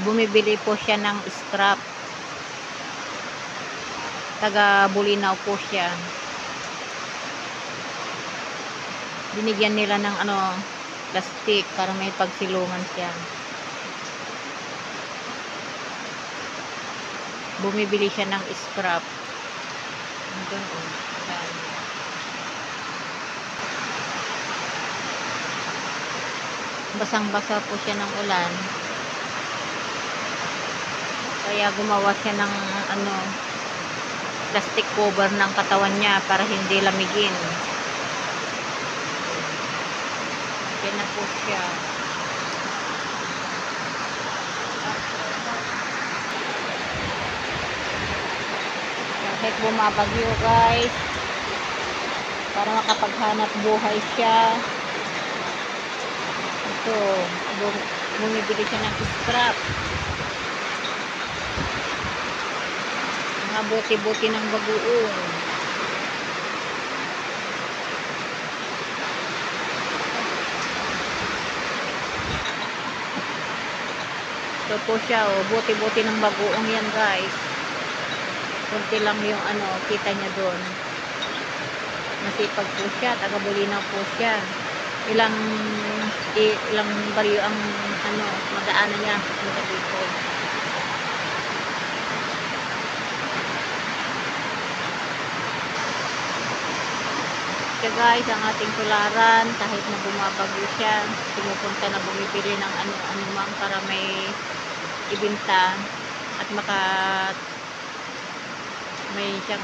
bumibili po siya ng scrap. Taga Bulinaw po siya. Binigyan nila ng plastic para may pagsilungan siya. Bumibili siya ng scrap. Doon, yan. Basang-basa po siya ng ulan. Kaya gumawa siya ng plastic cover ng katawan niya para hindi lamigin. Yan na po siya. Kahit bumabagyo guys, para makapaghanap buhay siya. Ito, bumibili siya ng scrap. Mga buti-buti ng bagoong. Ito po siya, buti-buti ng bagoong yan guys. Kunti lang yung kita niya doon. Masipag po siya, taga Bulinaw po siya. Ilang baryo ang madaanan niya dito. Kaya guys, ang ating tularan, kahit na bumabagyo siya, pumupunta na bumibili ng ano-ano para may ibinta at may siyang